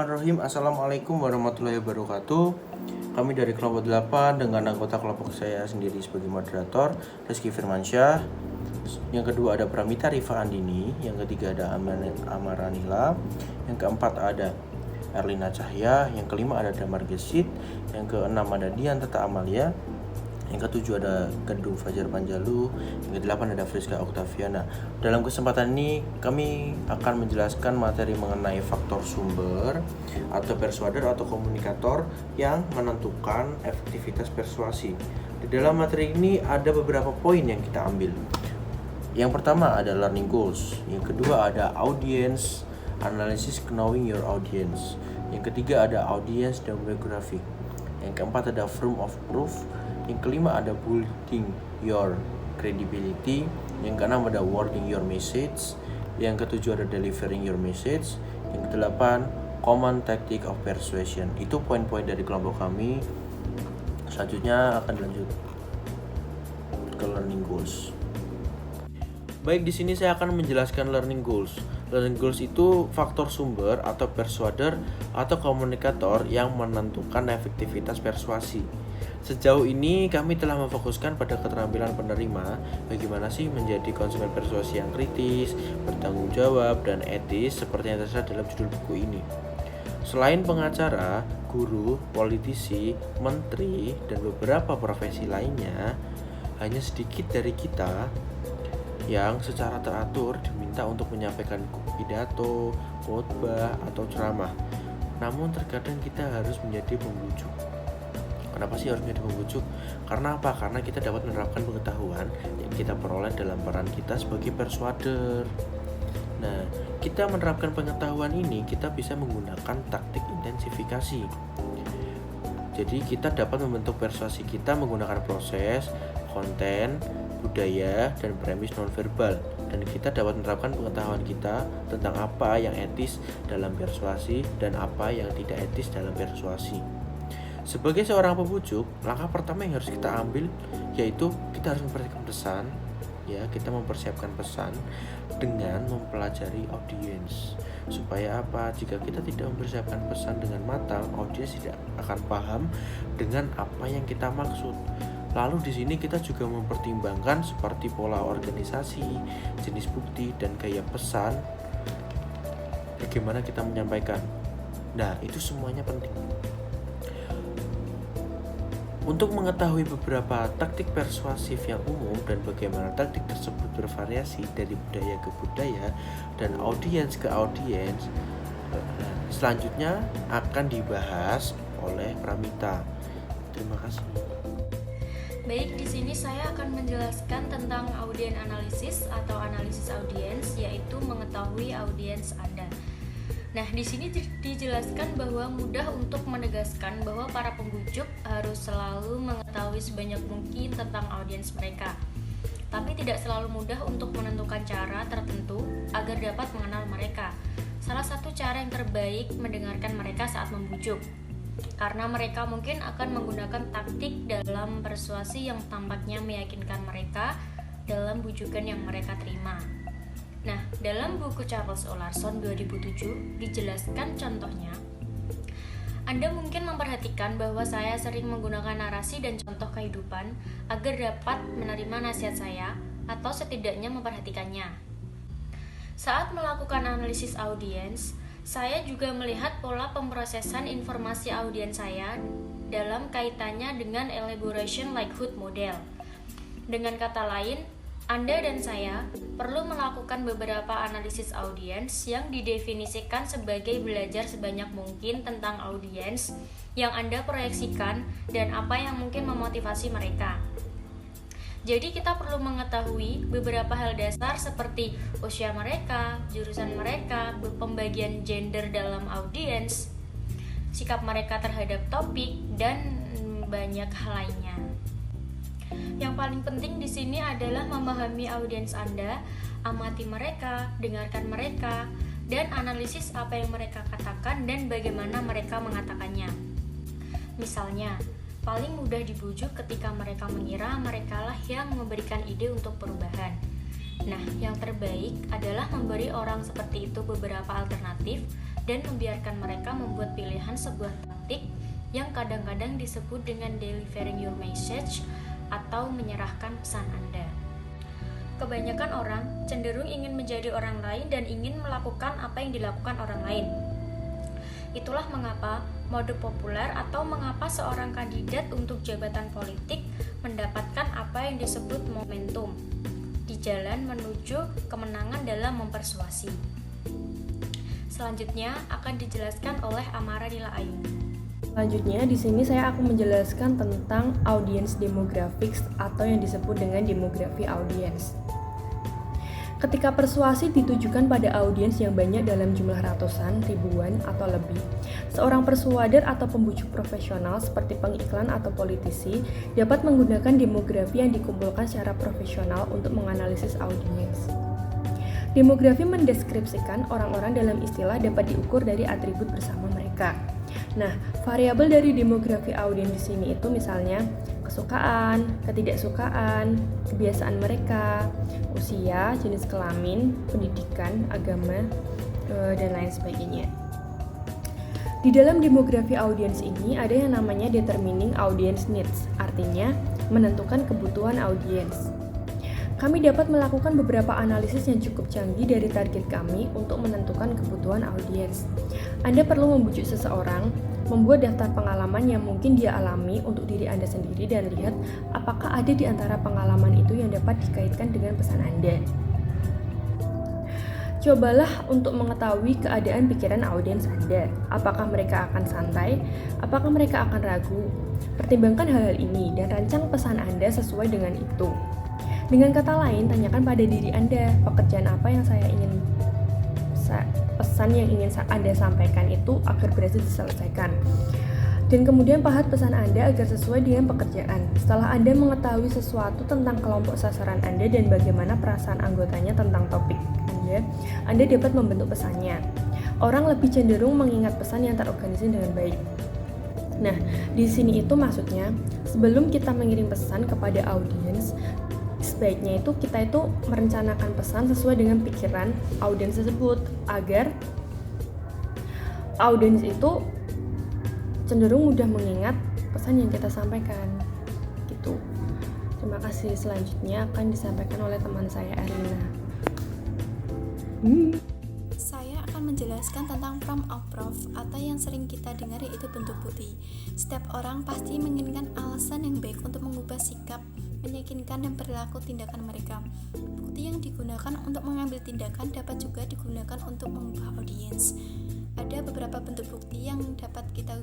Bismillahirrahmanirrahim. Assalamualaikum warahmatullahi wabarakatuh. Kami dari kelompok 8 dengan anggota kelompok saya sendiri sebagai moderator, Rizky Firmansyah. Yang kedua ada Pramita Rifa Andini. Yang ketiga ada Amaranila. Yang keempat ada Erlina Cahya. Yang kelima ada Damar Gesit. Yang keenam ada Dian Tata Amalia. Yang ketujuh ada Gendung Fajar Panjalu. Yang kedelapan ada Friska Oktaviana. Dalam kesempatan ini kami akan menjelaskan materi mengenai faktor sumber atau persuader atau komunikator yang menentukan efektivitas persuasi. Di dalam materi ini ada beberapa poin yang kita ambil. Yang pertama ada learning goals. Yang kedua ada audience analysis, knowing your audience. Yang ketiga ada audience demographic. Yang keempat ada form of proof. Yang kelima ada building your credibility. Yang keenam ada wording your message. Yang ketujuh ada delivering your message. Yang kedelapan common tactic of persuasion. Itu poin-poin dari kelompok kami. Selanjutnya akan lanjut ke learning goals. Baik, di sini saya akan menjelaskan learning goals. Learning goals itu faktor sumber atau persuader atau komunikator yang menentukan efektivitas persuasi. Sejauh ini kami telah memfokuskan pada keterampilan penerima, bagaimana sih menjadi konsumen persuasi yang kritis, bertanggung jawab, dan etis seperti yang tersirat dalam judul buku ini. Selain pengacara, guru, politisi, menteri, dan beberapa profesi lainnya, hanya sedikit dari kita yang secara teratur diminta untuk menyampaikan pidato, khotbah, atau ceramah. Namun terkadang kita harus menjadi pembujuk. Kenapa sih harus menjadi pembujuk? Karena apa? Karena kita dapat menerapkan pengetahuan yang kita peroleh dalam peran kita sebagai persuader. Nah, kita menerapkan pengetahuan ini, kita bisa menggunakan taktik intensifikasi. Jadi kita dapat membentuk persuasi kita menggunakan proses, konten, budaya, dan premis nonverbal. Dan kita dapat menerapkan pengetahuan kita tentang apa yang etis dalam persuasi dan apa yang tidak etis dalam persuasi. Sebagai seorang pembujuk, langkah pertama yang harus kita ambil yaitu kita harus mempersiapkan pesan. Ya, kita mempersiapkan pesan dengan mempelajari audiens. Supaya apa? Jika kita tidak mempersiapkan pesan dengan matang, audiens tidak akan paham dengan apa yang kita maksud. Lalu di sini kita juga mempertimbangkan seperti pola organisasi, jenis bukti, dan gaya pesan. Bagaimana kita menyampaikan. Nah, itu semuanya penting. Untuk mengetahui beberapa taktik persuasif yang umum dan bagaimana taktik tersebut bervariasi dari budaya ke budaya dan audiens ke audiens, selanjutnya akan dibahas oleh Pramita. Terima kasih. Baik, di sini saya akan menjelaskan tentang audience analysis atau analisis audiens, yaitu mengetahui audiens Anda. Nah, di sini dijelaskan bahwa mudah untuk menegaskan bahwa para pembujuk harus selalu mengetahui sebanyak mungkin tentang audiens mereka. Tapi tidak selalu mudah untuk menentukan cara tertentu agar dapat mengenal mereka. Salah satu cara yang terbaik mendengarkan mereka saat membujuk. Karena mereka mungkin akan menggunakan taktik dalam persuasi yang tampaknya meyakinkan mereka dalam bujukan yang mereka terima. Nah, dalam buku Charles O. Larson 2007 dijelaskan contohnya, Anda mungkin memperhatikan bahwa saya sering menggunakan narasi dan contoh kehidupan agar dapat menerima nasihat saya atau setidaknya memperhatikannya. Saat melakukan analisis audiens, saya juga melihat pola pemrosesan informasi audiens saya dalam kaitannya dengan elaboration likelihood model. Dengan kata lain, Anda dan saya perlu melakukan beberapa analisis audiens yang didefinisikan sebagai belajar sebanyak mungkin tentang audiens yang Anda proyeksikan dan apa yang mungkin memotivasi mereka. Jadi kita perlu mengetahui beberapa hal dasar seperti usia mereka, jurusan mereka, pembagian gender dalam audiens, sikap mereka terhadap topik, dan banyak hal lainnya. Yang paling penting di sini adalah memahami audiens Anda, amati mereka, dengarkan mereka, dan analisis apa yang mereka katakan dan bagaimana mereka mengatakannya. Misalnya, paling mudah dibujuk ketika mereka mengira merekalah yang memberikan ide untuk perubahan. Nah, yang terbaik adalah memberi orang seperti itu beberapa alternatif dan membiarkan mereka membuat pilihan sebuah taktik yang kadang-kadang disebut dengan delivering your message atau menyerahkan pesan Anda. Kebanyakan orang cenderung ingin menjadi orang lain dan ingin melakukan apa yang dilakukan orang lain. Itulah mengapa mode populer atau mengapa seorang kandidat untuk jabatan politik mendapatkan apa yang disebut momentum di jalan menuju kemenangan dalam mempersuasi. Selanjutnya akan dijelaskan oleh Amara Dila Ayu. Selanjutnya di sini saya akan menjelaskan tentang audience demographics atau yang disebut dengan demografi audience. Ketika persuasi ditujukan pada audiens yang banyak dalam jumlah ratusan, ribuan, atau lebih, seorang persuader atau pembujuk profesional seperti pengiklan atau politisi dapat menggunakan demografi yang dikumpulkan secara profesional untuk menganalisis audiens. Demografi mendeskripsikan orang-orang dalam istilah dapat diukur dari atribut bersama mereka. Nah, variabel dari demografi audiens di sini itu misalnya kesukaan, ketidaksukaan, kebiasaan mereka, usia, jenis kelamin, pendidikan, agama, dan lain sebagainya. Di dalam demografi audiens ini ada yang namanya determining audience needs, artinya menentukan kebutuhan audiens. Kami dapat melakukan beberapa analisis yang cukup canggih dari target kami untuk menentukan kebutuhan audiens. Anda perlu membujuk seseorang, membuat daftar pengalaman yang mungkin dia alami untuk diri Anda sendiri dan lihat apakah ada di antara pengalaman itu yang dapat dikaitkan dengan pesan Anda. Cobalah untuk mengetahui keadaan pikiran audiens Anda. Apakah mereka akan santai? Apakah mereka akan ragu? Pertimbangkan hal-hal ini dan rancang pesan Anda sesuai dengan itu. Dengan kata lain, tanyakan pada diri Anda, pekerjaan apa yang pesan yang ingin Anda sampaikan itu agar berhasil diselesaikan. Dan kemudian pahat pesan Anda agar sesuai dengan pekerjaan. Setelah Anda mengetahui sesuatu tentang kelompok sasaran Anda dan bagaimana perasaan anggotanya tentang topik Anda dapat membentuk pesannya. Orang lebih cenderung mengingat pesan yang terorganisir dengan baik. Nah, di sini itu maksudnya, sebelum kita mengirim pesan kepada audiens, sebaiknya itu kita itu merencanakan pesan sesuai dengan pikiran audiens tersebut agar audiens itu cenderung mudah mengingat pesan yang kita sampaikan gitu. Terima kasih. Selanjutnya akan disampaikan oleh teman saya Erlina. Saya akan menjelaskan tentang form of proof atau yang sering kita dengar yaitu bentuk bukti. Setiap orang pasti menginginkan alasan yang baik untuk mengubah sikap, meyakinkan dan perilaku tindakan mereka. Bukti yang digunakan untuk mengambil tindakan dapat juga digunakan untuk mengubah audiens. Ada beberapa bentuk bukti yang dapat kita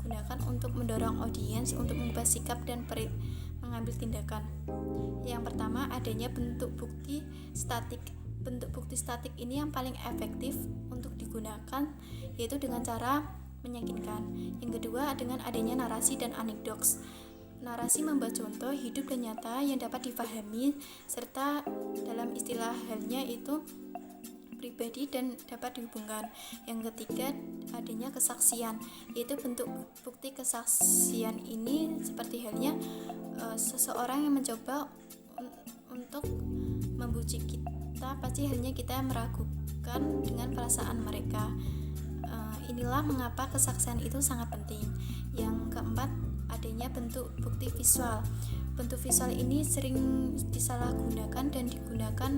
gunakan untuk mendorong audiens untuk mengubah sikap dan mengambil tindakan. Yang pertama, adanya bentuk bukti statik. Bentuk bukti statik ini yang paling efektif untuk digunakan yaitu dengan cara meyakinkan. Yang kedua, dengan adanya narasi dan anekdotes. Narasi membuat contoh hidup dan nyata yang dapat difahami serta dalam istilah halnya itu pribadi dan dapat dihubungkan. Yang ketiga, adanya kesaksian, yaitu bentuk bukti kesaksian ini seperti halnya seseorang yang mencoba untuk membujuk kita, pasti halnya kita meragukan dengan perasaan mereka. Inilah mengapa kesaksian itu sangat penting. Yang keempat, adanya bentuk bukti visual. Bentuk visual ini sering disalahgunakan dan digunakan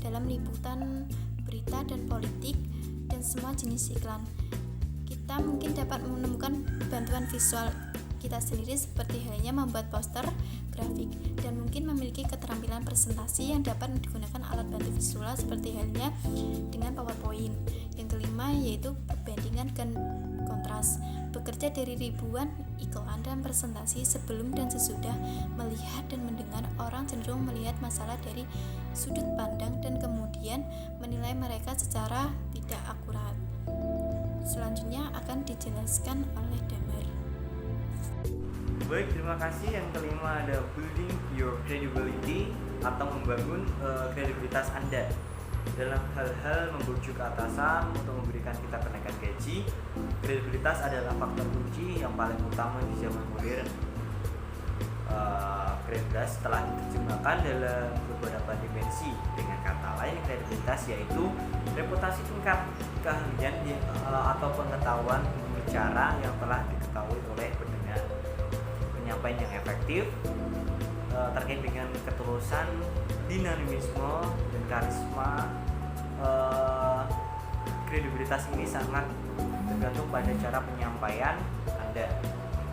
dalam liputan berita dan politik dan semua jenis iklan. Kita mungkin dapat menemukan bantuan visual kita sendiri seperti halnya membuat poster, grafik, dan mungkin memiliki keterampilan presentasi yang dapat digunakan alat bantu visual seperti halnya dengan PowerPoint. Yang kelima yaitu perbandingan dan kontras. Bekerja dari ribuan iklan dan presentasi sebelum dan sesudah melihat dan mendengar, orang cenderung melihat masalah dari sudut pandang dan kemudian menilai mereka secara tidak akurat. Selanjutnya akan dijelaskan oleh Damar. Baik, terima kasih. Yang kelima ada building your credibility atau membangun kredibilitas Anda dalam hal-hal membujuk atasan untuk memberikan kita kenaikan gaji. Kredibilitas adalah faktor kunci yang paling utama di zaman modern. Kredibilitas telah diterjemahkan dalam beberapa dimensi. Dengan kata lain, kredibilitas yaitu reputasi tingkat keahlian atau pengetahuan bicara yang telah diketahui oleh pendengar, penyampaian yang efektif terkait dengan ketulusan, dinamisme, dan karisma. Kredibilitas ini sangat tergantung pada cara penyampaian Anda.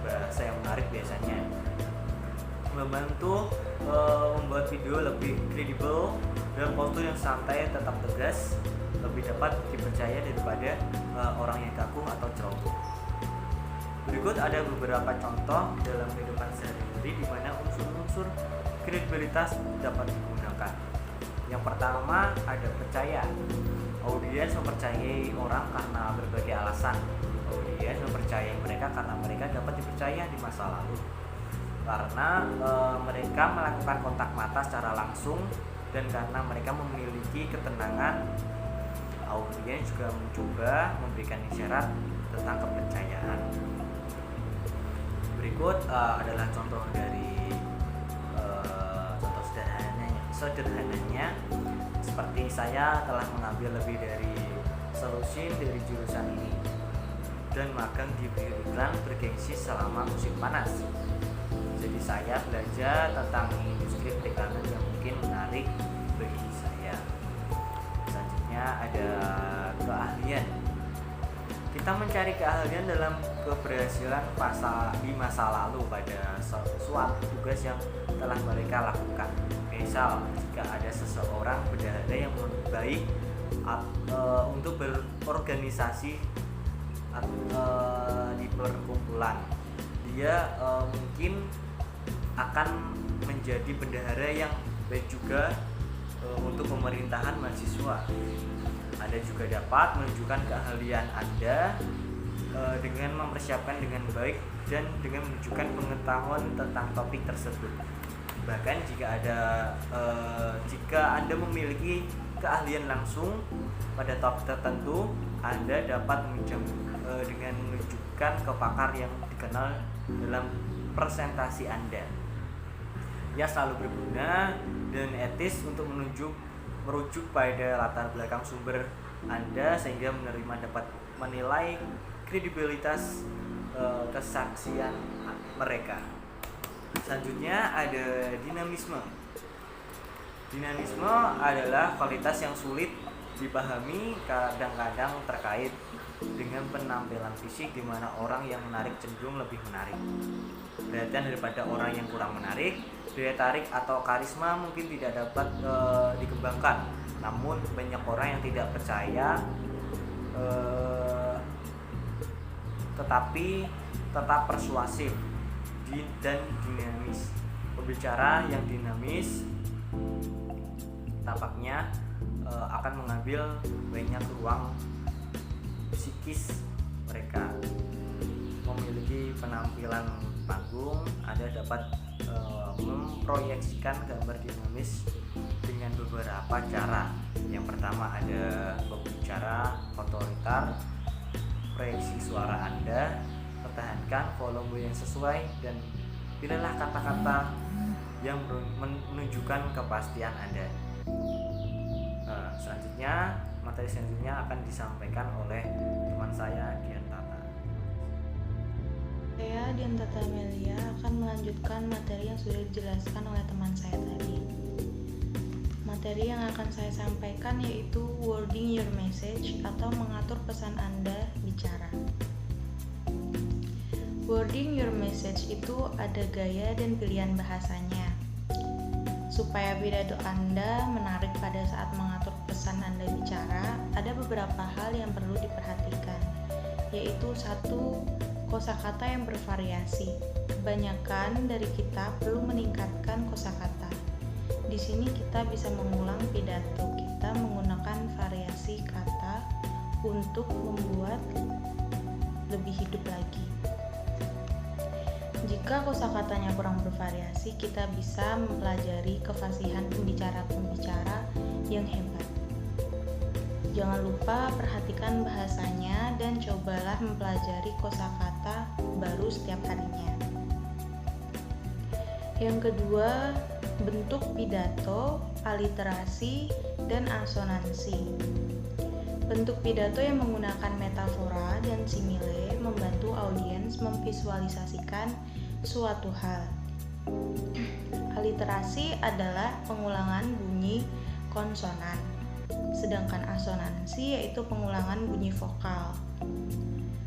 Bahasa yang menarik biasanya membantu membuat video lebih kredibel dan postur yang santai tetap tegas lebih dapat dipercaya daripada orang yang kaku atau ceroboh. Berikut ada beberapa contoh dalam kehidupan sehari-hari di mana unsur-unsur kredibilitas dapat digunakan. Yang pertama ada percaya. Audiens mempercayai orang karena berbagai alasan. Audiens mempercayai mereka karena mereka dapat dipercaya di masa lalu. Karena mereka melakukan kontak mata secara langsung dan karena mereka memiliki ketenangan, audiens juga mencoba memberikan isyarat tentang kepercayaan. Berikut adalah contoh dari contoh sederhananya seperti saya telah mengambil lebih dari solusi dari jurusan ini dan magang di iklan bergengsi selama musim panas. Jadi saya belajar tentang industri perikanan yang mungkin menarik bagi saya. Selanjutnya ada keahlian. Kita mencari keahlian dalam keberhasilan di masa lalu pada suatu tugas yang telah mereka lakukan. Misal, jika ada seseorang berdahara yang baik untuk berorganisasi di perkumpulan, dia mungkin akan menjadi bendahara yang baik juga untuk pemerintahan mahasiswa. Anda juga dapat menunjukkan keahlian Anda dengan mempersiapkan dengan baik dan dengan menunjukkan pengetahuan tentang topik tersebut. Bahkan jika Anda memiliki keahlian langsung pada topik tertentu, Anda dapat dengan menunjukkan ke pakar yang dikenal dalam presentasi Anda. Ya, selalu berguna dan etis untuk merujuk pada latar belakang sumber Anda sehingga dapat menilai kredibilitas kesaksian mereka. Selanjutnya ada dinamisme. Dinamisme adalah kualitas yang sulit dipahami, kadang-kadang terkait dengan penampilan fisik di mana orang yang menarik cenderung lebih menarik perhatian daripada orang yang kurang menarik. Daya tarik atau karisma mungkin tidak dapat dikembangkan, namun banyak orang yang tidak percaya tetapi tetap persuasif dan dinamis. Pembicara yang dinamis tampaknya akan mengambil banyak ruang psikis mereka. Memiliki penampilan panggung, Anda dapat memproyeksikan gambar dinamis dengan beberapa cara. Yang pertama ada pembicara otoriter, proyeksi suara Anda, pertahankan volume yang sesuai dan pilihlah kata-kata yang menunjukkan kepastian Anda. Materi selanjutnya akan disampaikan oleh teman saya, Dian Tata. Saya, Dian Tata Amelia, akan melanjutkan materi yang sudah dijelaskan oleh teman saya tadi. Materi yang akan saya sampaikan yaitu wording your message atau mengatur pesan Anda bicara. Wording your message itu ada gaya dan pilihan bahasanya. Supaya pidato Anda menarik pada saat mengatur pesan Anda bicara, ada beberapa hal yang perlu diperhatikan, yaitu 1. Kosakata yang bervariasi. Kebanyakan dari kita perlu meningkatkan kosakata. Di sini kita bisa mengulang pidato kita menggunakan variasi kata untuk membuat lebih hidup lagi. Jika kosakatanya kurang bervariasi, kita bisa mempelajari kefasihan pembicara-pembicara yang hebat. Jangan lupa perhatikan bahasanya dan cobalah mempelajari kosakata baru setiap harinya. Yang kedua, bentuk pidato, aliterasi, dan asonansi. Bentuk pidato yang menggunakan metafora dan simile membantu audiens memvisualisasikan suatu hal. Aliterasi adalah pengulangan bunyi konsonan, sedangkan asonansi yaitu pengulangan bunyi vokal.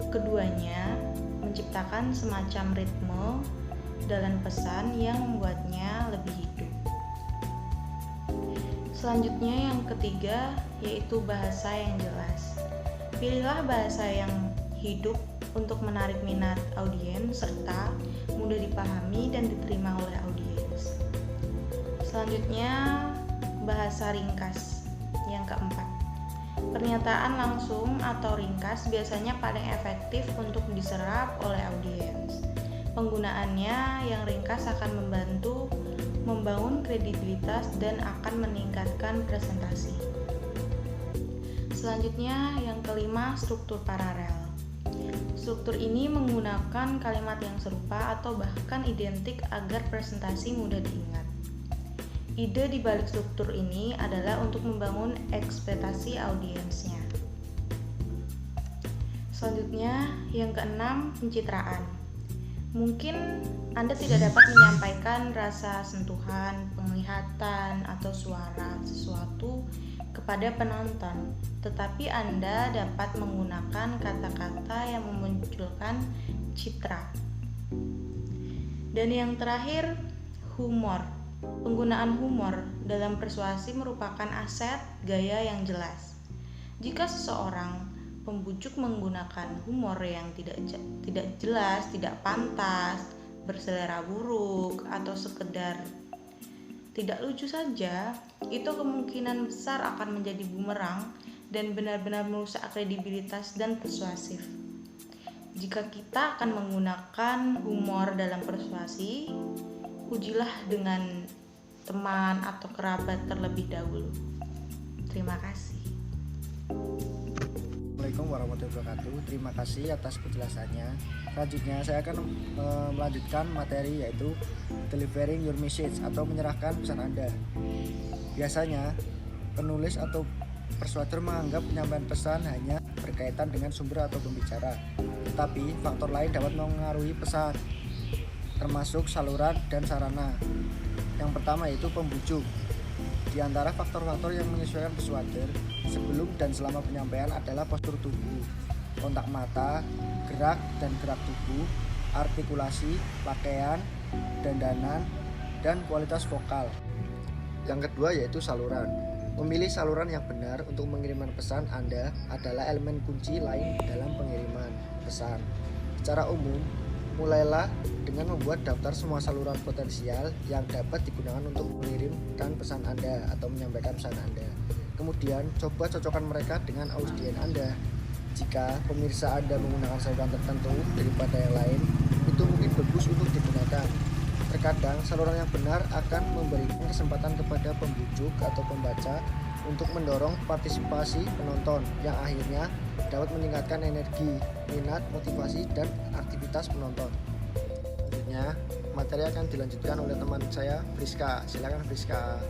Keduanya menciptakan semacam ritme dalam pesan yang membuatnya lebih hidup. Selanjutnya yang ketiga yaitu bahasa yang jelas. Pilihlah bahasa yang hidup untuk menarik minat audiens serta mudah dipahami dan diterima oleh audiens. Selanjutnya bahasa ringkas. Yang keempat, pernyataan langsung atau ringkas biasanya paling efektif untuk diserap oleh audiens. Penggunaannya yang ringkas akan membantu membangun kredibilitas dan akan meningkatkan presentasi. Selanjutnya yang kelima, struktur paralel. Struktur ini menggunakan kalimat yang serupa atau bahkan identik agar presentasi mudah diingat. Ide di balik struktur ini adalah untuk membangun ekspektasi audiensnya. Selanjutnya yang keenam, pencitraan. Mungkin Anda tidak dapat menyampaikan rasa sentuhan, penglihatan, atau suara sesuatu kepada penonton, tetapi Anda dapat menggunakan kata-kata yang memunculkan citra. Dan yang terakhir, humor. Penggunaan humor dalam persuasi merupakan aset gaya yang jelas. Jika seseorang pembujuk menggunakan humor yang tidak jelas, tidak pantas, berselera buruk, atau sekedar tidak lucu saja, itu kemungkinan besar akan menjadi bumerang dan benar-benar merusak kredibilitas dan persuasif. Jika kita akan menggunakan humor dalam persuasi, ujilah dengan teman atau kerabat terlebih dahulu. Terima kasih. Assalamualaikum warahmatullahi wabarakatuh. Terima kasih atas penjelasannya. Selanjutnya saya akan melanjutkan materi yaitu delivering your message atau menyerahkan pesan Anda. Biasanya penulis atau persuader menganggap penyampaian pesan hanya berkaitan dengan sumber atau pembicara, tetapi faktor lain dapat mengaruhi pesan, termasuk saluran dan sarana. Yang pertama yaitu pembujuk. Di antara faktor-faktor yang menyesuaikan persuader sebelum dan selama penyampaian adalah postur tubuh, kontak mata, gerak dan gerak tubuh, artikulasi, pakaian, dandanan, dan kualitas vokal. Yang kedua yaitu saluran. Memilih saluran yang benar untuk mengirimkan pesan Anda adalah elemen kunci lain dalam pengiriman pesan. Secara umum, mulailah dengan membuat daftar semua saluran potensial yang dapat digunakan untuk mengirimkan pesan Anda atau menyampaikan pesan Anda. Kemudian, coba cocokkan mereka dengan audiens Anda. Jika pemirsa Anda menggunakan saluran tertentu daripada yang lain, itu mungkin bagus untuk digunakan. Terkadang, saluran yang benar akan memberikan kesempatan kepada pembujuk atau pembaca untuk mendorong partisipasi penonton yang akhirnya dapat meningkatkan energi, minat, motivasi, dan aktivitas penonton. Selanjutnya, materi akan dilanjutkan oleh teman saya, Friska. Silakan Friska.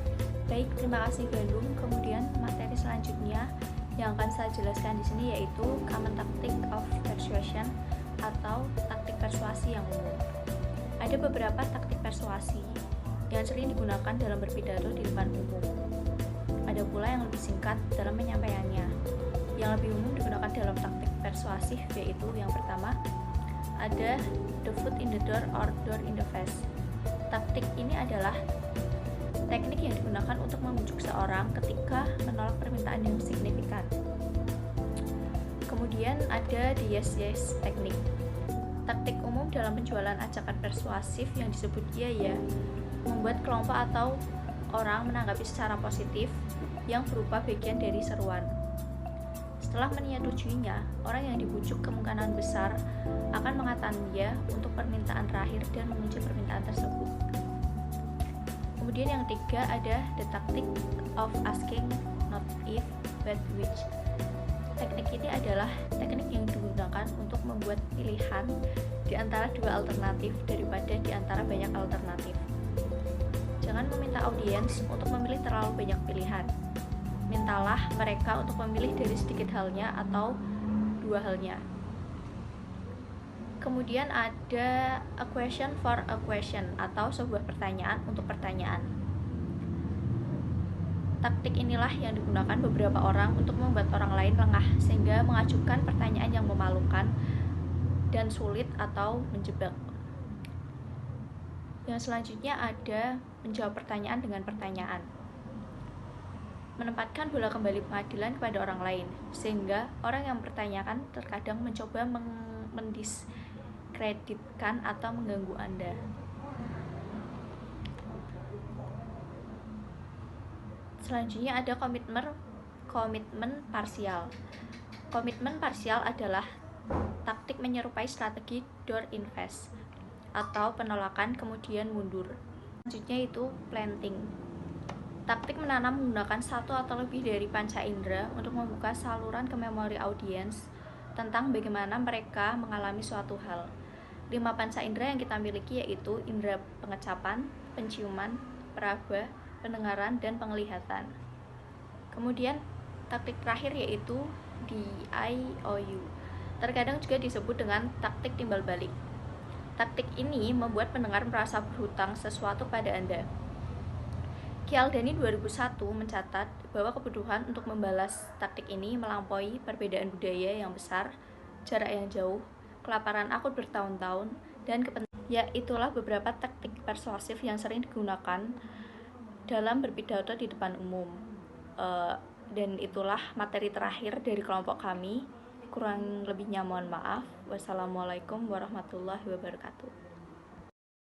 Baik, terima kasih Galung. Kemudian materi selanjutnya yang akan saya jelaskan di sini yaitu Common Tactic of Persuasion atau taktik persuasi yang umum. Ada beberapa taktik persuasi yang sering digunakan dalam berpidato di depan umum. Ada pula yang lebih singkat dalam penyampaiannya. Yang lebih umum digunakan dalam taktik persuasif yaitu yang pertama ada the foot in the door or door in the face. Taktik ini adalah teknik yang digunakan untuk membujuk seorang ketika menolak permintaan yang signifikan. Kemudian ada the yes teknik. Taktik umum dalam penjualan ajakan persuasif yang disebut ya, membuat kelompok atau orang menanggapi secara positif yang berupa bagian dari seruan. Setelah menyetujuinya, orang yang dibujuk kemungkinan besar akan mengatakan ya untuk permintaan terakhir dan mengunci permintaan tersebut. Kemudian yang ketiga ada the tactic of asking not if but which. Teknik ini adalah teknik yang digunakan untuk membuat pilihan di antara dua alternatif daripada di antara banyak alternatif. Jangan meminta audiens untuk memilih terlalu banyak pilihan. Mintalah mereka untuk memilih dari sedikit halnya atau dua halnya. Kemudian ada a question for a question atau sebuah pertanyaan untuk pertanyaan. Taktik inilah yang digunakan beberapa orang untuk membuat orang lain lengah sehingga mengajukan pertanyaan yang memalukan dan sulit atau menjebak. Yang selanjutnya ada menjawab pertanyaan dengan pertanyaan. Menempatkan bola kembali pengadilan kepada orang lain, sehingga orang yang mempertanyakan terkadang mencoba mendiskreditkan atau mengganggu Anda. Selanjutnya ada komitmen parsial. Komitmen parsial adalah taktik menyerupai strategi door invest atau penolakan kemudian mundur. Selanjutnya itu planting. Taktik menanam menggunakan satu atau lebih dari panca indera untuk membuka saluran ke memori audiens tentang bagaimana mereka mengalami suatu hal. 5 panca indera yang kita miliki yaitu indera pengecapan, penciuman, peraba, pendengaran, dan penglihatan. Kemudian taktik terakhir yaitu DIOU. Terkadang juga disebut dengan taktik timbal balik. Taktik ini membuat pendengar merasa berhutang sesuatu pada Anda. Cialdini 2001 mencatat bahwa kebutuhan untuk membalas taktik ini melampaui perbedaan budaya yang besar, jarak yang jauh, kelaparan akut bertahun-tahun, dan ya itulah beberapa taktik persuasif yang sering digunakan dalam berpidato di depan umum. Dan itulah materi terakhir dari kelompok kami. Kurang lebihnya mohon maaf. Wassalamualaikum warahmatullahi wabarakatuh.